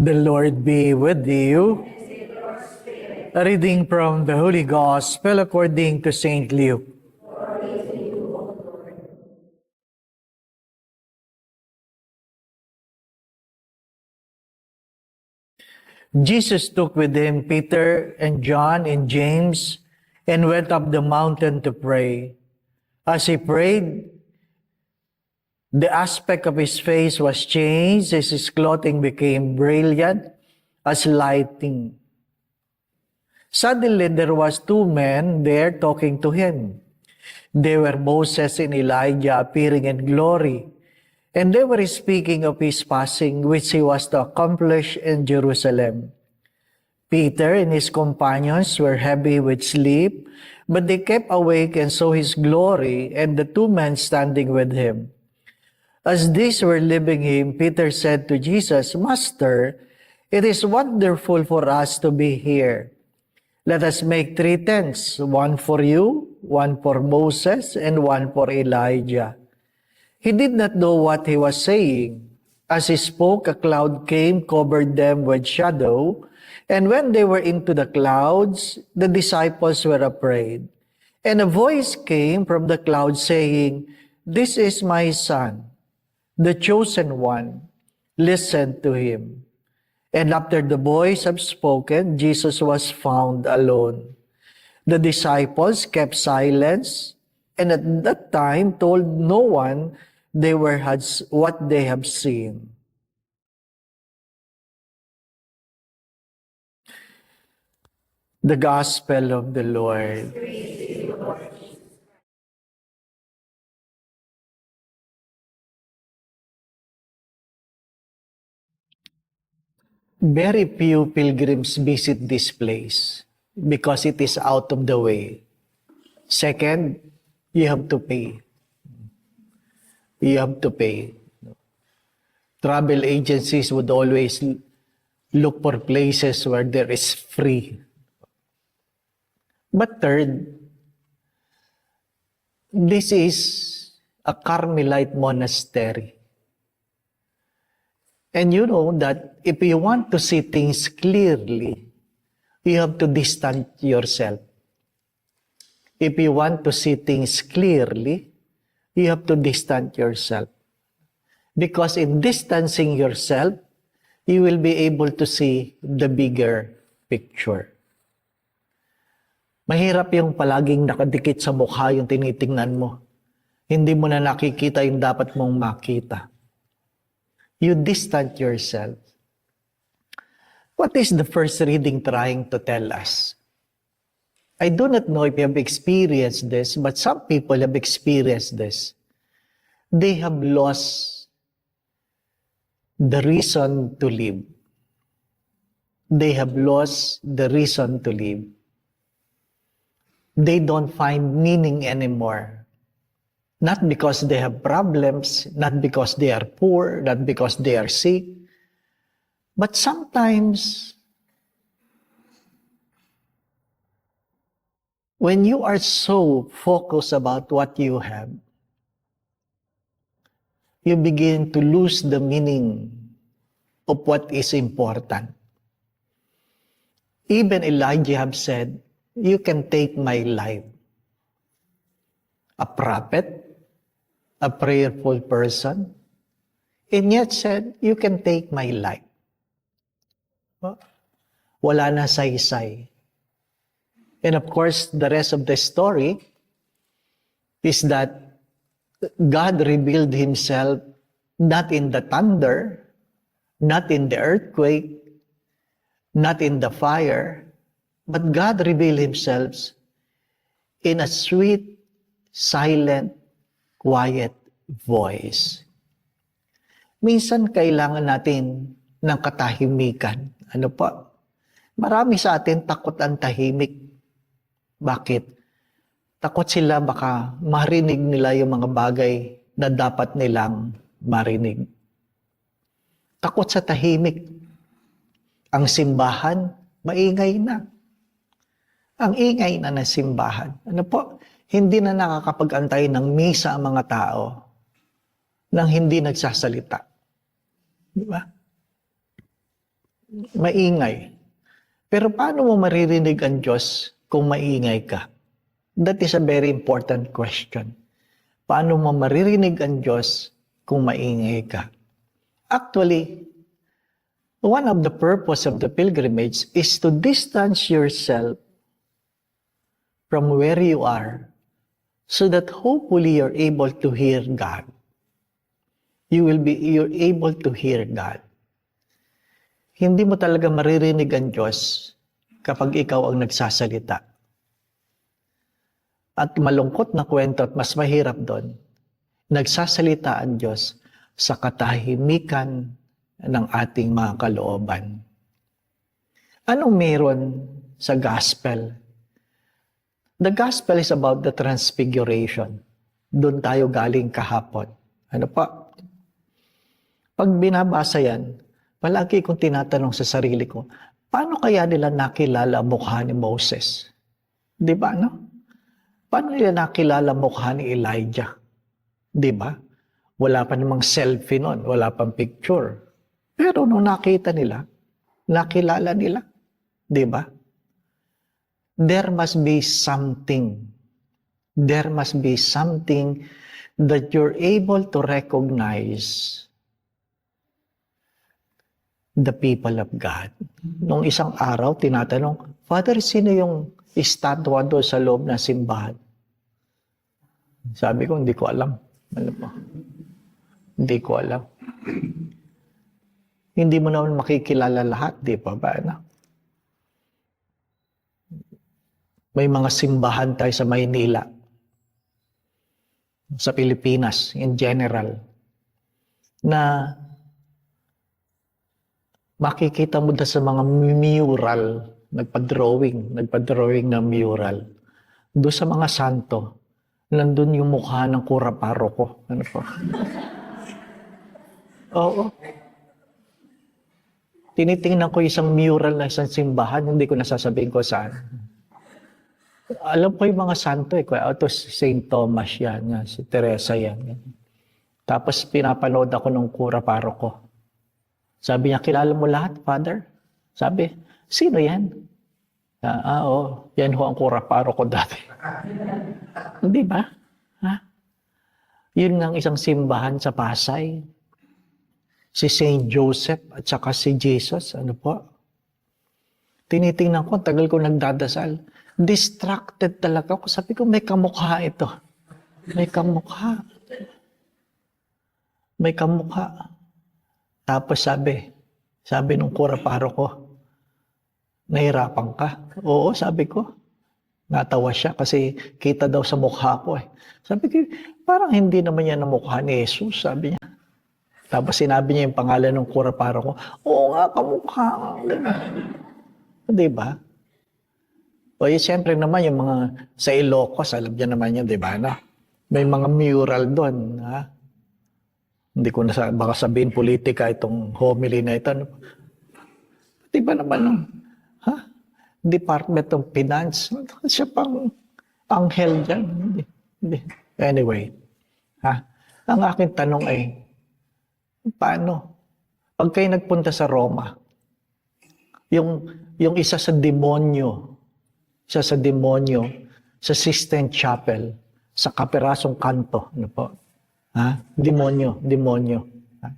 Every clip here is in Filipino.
The Lord be with you. A reading from the Holy Gospel according to St. Luke. Jesus took with him Peter and John and James and went up the mountain to pray. As he prayed, the aspect of his face was changed as his clothing became brilliant as lightning. Suddenly there was two men there talking to him. They were Moses and Elijah appearing in glory, and they were speaking of his passing, which he was to accomplish in Jerusalem. Peter and his companions were heavy with sleep, but they kept awake and saw his glory and the two men standing with him. As these were leaving him, Peter said to Jesus, "Master, it is wonderful for us to be here. Let us make 3 tents, one for you, one for Moses, and one for Elijah." He did not know what he was saying. As he spoke, a cloud came, covered them with shadow, and when they were into the clouds, the disciples were afraid. And a voice came from the cloud saying, "This is my son, the chosen one. Listen to him." And after the voice had spoken, Jesus was found alone. The disciples kept silence, and at that time told no one what they have seen. The Gospel of the Lord. Very few pilgrims visit this place because it is out of the way. Second, you have to pay. You have to pay. Travel agencies would always look for places where there is free. But third, this is a Carmelite monastery. And you know that if you want to see things clearly, you have to distance yourself. If you want to see things clearly, you have to distance yourself. Because in distancing yourself, you will be able to see the bigger picture. Mahirap yung palaging nakadikit sa mukha yung tinitingnan mo. Hindi mo na nakikita yung dapat mong makita. You distance yourself. What is the first reading trying to tell us? I do not know if you have experienced this, but some people have experienced this. They have lost the reason to live. They have lost the reason to live. They don't find meaning anymore. Not because they have problems, not because they are poor, not because they are sick, but sometimes when you are so focused about what you have, you begin to lose the meaning of what is important. Even Elijah have said, "You can take my life." A prophet, a prayerful person, and yet said, "You can take my life." Wala na saysay. And of course, the rest of the story is that God revealed himself not in the thunder, not in the earthquake, not in the fire, but God revealed himself in a sweet, silent, quiet voice. Minsan kailangan natin ng katahimikan. Ano po? Marami sa atin takot ang tahimik. Bakit? Takot sila baka marinig nila yung mga bagay na dapat nilang marinig. Takot sa tahimik. Ang simbahan, maingay na. Ang ingay na ng simbahan. Ano po? Hindi na nakakapag-antay ng misa ang mga tao nang hindi nagsasalita. Di ba? maingay. Pero paano mo maririnig ang Diyos kung maingay ka? That is a very important question. Paano mo maririnig ang Diyos kung maingay ka? Actually, one of the purpose of the pilgrimage is to distance yourself from where you are so that hopefully you're able to hear God. You're able to hear God. Hindi mo talaga maririnig ang Diyos kapag ikaw ang nagsasalita. At malungkot na kwento at mas mahirap doon, nagsasalita ang Diyos sa katahimikan ng ating mga kalooban. Anong meron sa gospel? The gospel is about the transfiguration. Doon tayo galing kahapon. Ano pa? Pag binabasa yan, palagi kong tinatanong sa sarili ko, paano kaya nila nakilala mukha ni Moses? Di ba, no? Paano nila nakilala mukha ni Elijah? Di ba? Wala pa namang selfie noon, wala pang picture. Pero nung nakita nila, nakilala nila. Di ba? There must be something. There must be something that you're able to recognize the people of God. Nung isang araw, tinatanong, Father, sino yung estatwa doon sa loob ng simbahan? Sabi ko, hindi ko alam. Alam mo? Hindi ko alam. Hindi mo naman makikilala lahat, di ba ba? No? May mga simbahan tayo sa Maynila, sa Pilipinas in general, na makikita mo na sa mga mural, nagpa-drawing na mural. Doon sa mga santo, nandun yung mukha ng kura paroko. Ano po? Oo. Tinitingnan ko isang mural na isang simbahan, hindi ko nasasabihin ko saan. Alam ko yung mga santo eh. Ito si St. Thomas yan, si Teresa yan. Tapos pinapanood ako ng kura paroko. Sabi niya, kilala mo lahat, Father? Sabi, sino yan? Oo, yan ho ang kuraparo ko dati. Hindi ba? Ha? Yun ang isang simbahan sa Pasay. Si Saint Joseph at saka si Jesus. Ano po? Tinitingnan ko, tagal ko nagdadasal. Distracted talaga ako. Sabi ko, may kamukha ito. May kamukha. May kamukha. Tapos sabi nung kuraparo ko, nahirapan ka? Oo, sabi ko. Natawa siya kasi kita daw sa mukha ko eh. Sabi ko, parang hindi naman yan ang mukha ni Jesus, sabi niya. Tapos sinabi niya yung pangalan ng kuraparo ko, oo nga, kamukha. Di ba? O siyempre naman yung mga sa Ilocos, alam niya naman yan, di ba? Na? May mga mural doon, ha? Hindi ko na baka sabihin politika itong homily na ito. Di ba naman, ha? Department of Finance. Siya pang anghel dyan. Hindi. Anyway, ha? Ang aking tanong ay, paano? Pag kayo nagpunta sa Roma, yung isa sa demonyo, sa Sistine Chapel, sa Kapirasong Kanto, ano po? Ha? Demonyo. Ha?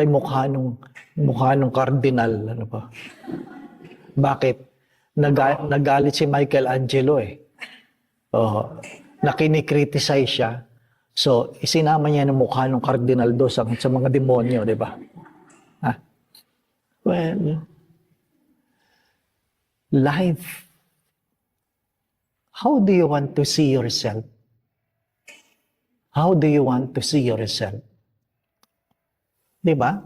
Ay mukha nung kardinal, ano pa? Bakit? Nagalit si Michelangelo eh. Oh, nakinikriticize siya. So, isinama niya ng mukha ng kardinal do sa mga demonyo, di ba? Ha? Well, life. How do you want to see yourself? How do you want to see yourself? Diba?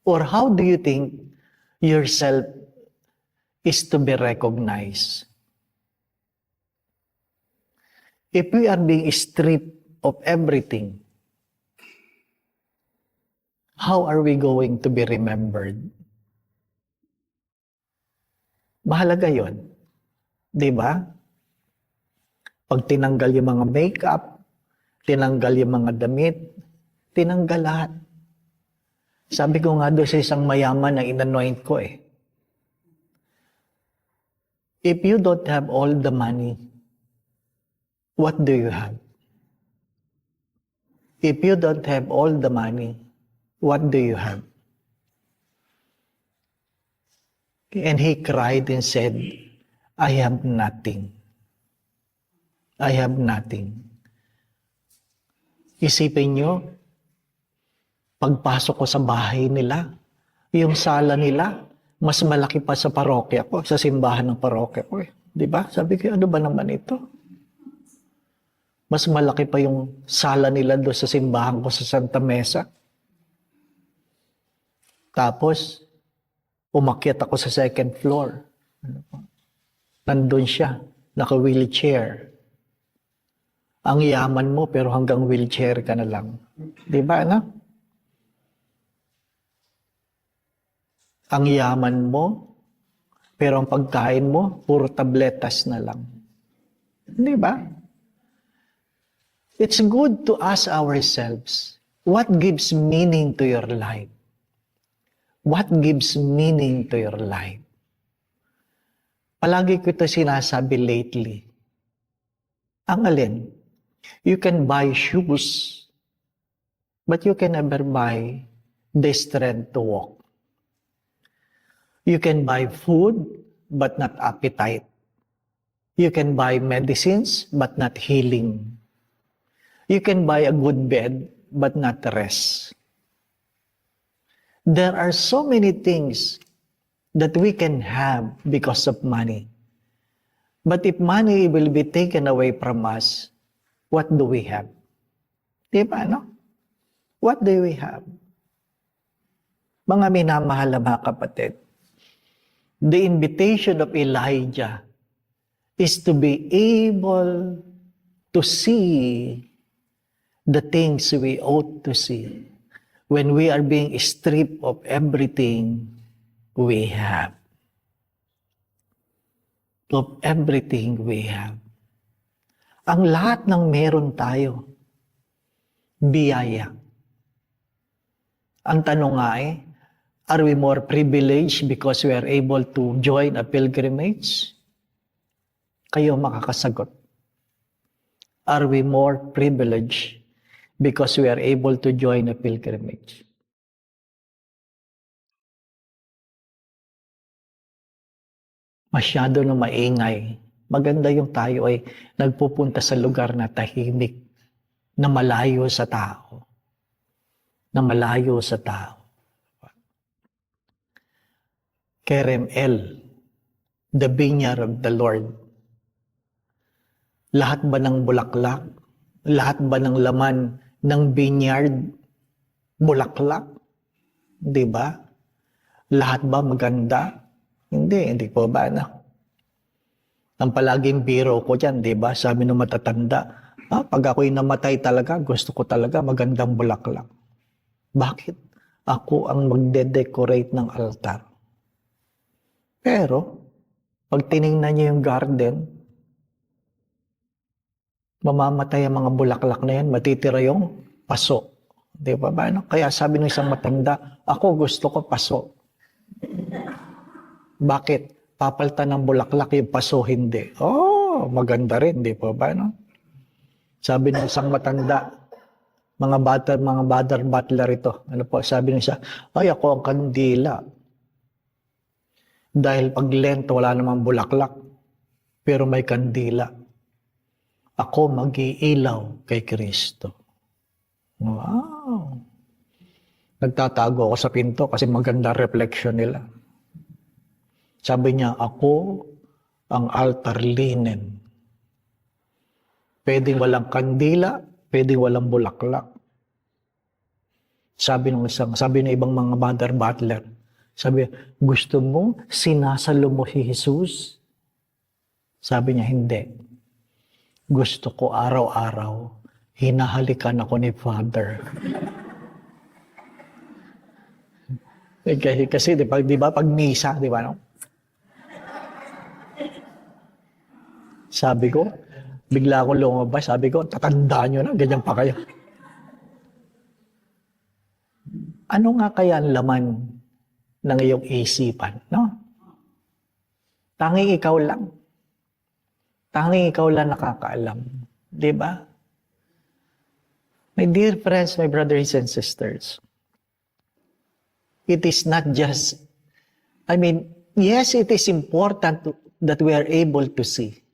Or how do you think yourself is to be recognized? If we are being stripped of everything, how are we going to be remembered? Mahalaga yun. Diba? Pag tinanggal yung mga makeup, tinanggal yung mga damit, tinanggal lahat. Sabi ko nga doon sa isang mayaman na inanoint ko if you don't have all the money, what do you have? If you don't have all the money, what do you have? And he cried and said, I have nothing. I have nothing. Isipin nyo, pagpasok ko sa bahay nila, yung sala nila, mas malaki pa sa parokya ko, sa simbahan ng parokya ko. Di ba? Sabi ko, ano ba naman ito? Mas malaki pa yung sala nila doon sa simbahan ko sa Santa Mesa. Tapos, umakyat ako sa second floor. Nandun siya, naka-wheelchair. Ang yaman mo, pero hanggang wheelchair ka na lang. Di ba, ano? Ang yaman mo, pero ang pagkain mo, puro tabletas na lang. Di ba? It's good to ask ourselves, what gives meaning to your life? What gives meaning to your life? Palagi ko ito sinasabi lately. Ang alin? You can buy shoes, but you can never buy the strength to walk. You can buy food, but not appetite. You can buy medicines, but not healing. You can buy a good bed, but not rest. There are so many things that we can have because of money. But if money will be taken away from us, what do we have? Diba, no? What do we have? Mga minamahal na mga kapatid, the invitation of Elijah is to be able to see the things we ought to see when we are being stripped of everything we have. Of everything we have. Ang lahat ng meron tayo, biyaya. Ang tanong nga are we more privileged because we are able to join a pilgrimage? Kayo makakasagot. Are we more privileged because we are able to join a pilgrimage? Masyado na maingay. Maganda yung tayo ay nagpupunta sa lugar na tahimik, na malayo sa tao. Na malayo sa tao. Kerem El, the vineyard of the Lord. Lahat ba ng bulaklak? Lahat ba ng laman ng vineyard? Bulaklak? Di ba? Lahat ba maganda? Hindi po ba na? Ang palaging biro ko dyan, di ba? Sabi ng matatanda, pag ako'y namatay talaga, gusto ko talaga magandang bulaklak. Bakit? Ako ang magde-decorate ng altar. Pero, pag tinignan niyo yung garden, mamamatay ang mga bulaklak na yan, matitira yung paso. Di ba ba? No? Kaya sabi ng isang matanda, ako gusto ko paso. Bakit? Papalitan ng bulaklak yung paso, hindi. Oh, maganda rin, di ba ba? No? Sabi ng isang matanda, mga butler ito. Ano po, sabi niya, ay ako ang kandila. Dahil pag Lent, wala namang bulaklak, pero may kandila. Ako mag-iilaw kay Kristo. Wow! Nagtatago ako sa pinto kasi maganda reflection nila. Sabi niya, ako ang altar linen. Pwedeng walang kandila, pwedeng walang bulaklak. Sabi ng ibang mga mother butler, sabi, gusto mo sinasalo mo si Jesus? Sabi niya, hindi. Gusto ko araw-araw, hinahalikan ako ni Father. Kasi di ba, pag misa, di ba, no? Sabi ko, bigla ako lumabas, sabi ko, tatandaan nyo na, ganyan pa kayo. ano nga kaya ang laman ng iyong isipan, no? Tanging ikaw lang. Tanging ikaw lang nakakaalam. Di ba? My dear friends, my brothers and sisters, it is not just, yes, it is important that we are able to see.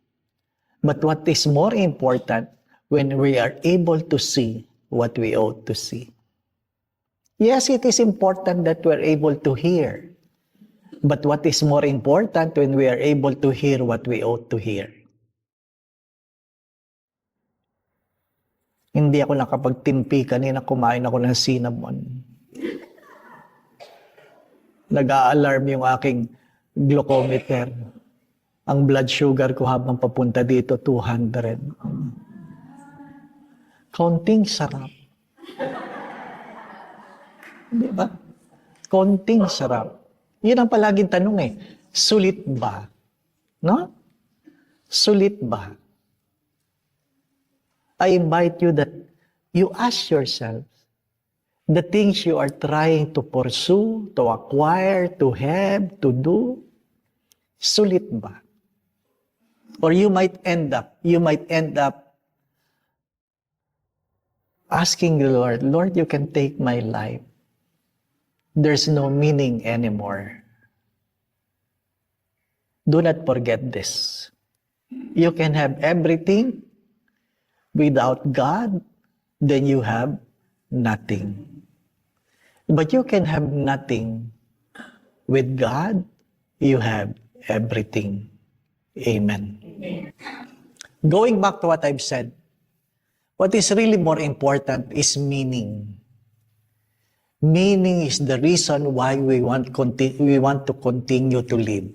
But what is more important when we are able to see what we ought to see. Yes, it is important that we are able to hear. But what is more important when we are able to hear what we ought to hear? Hindi ako nakapagtimpi kanina, kumain ako ng cinnamon. Nag-a-alarm yung aking glucometer. Ang blood sugar ko habang papunta dito, 200. Konting sarap. Di ba? Konting sarap. Yun ang palaging tanong eh. Sulit ba? No? Sulit ba? I invite you that you ask yourself, the things you are trying to pursue, to acquire, to have, to do, sulit ba? Or you might end up asking the Lord, Lord, you can take my life. There's no meaning anymore. Do not forget this. You can have everything. Without God, then you have nothing. But you can have nothing. With God, you have everything. Amen. Going back to what I've said, what is really more important is meaning. Meaning is the reason why we want to continue to live.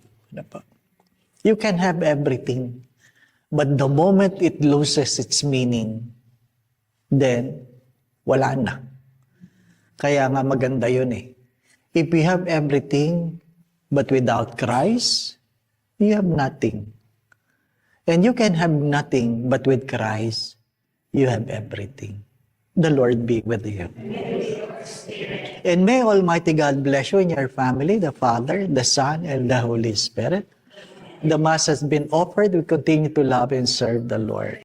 You can have everything, but the moment it loses its meaning, then wala na. Kaya nga maganda yun eh. If you have everything, but without Christ, you have nothing. And you can have nothing, but with Christ, you have everything. The Lord be with you. And may Almighty God bless you and your family, the Father, the Son, and the Holy Spirit. The Mass has been offered. We continue to love and serve the Lord.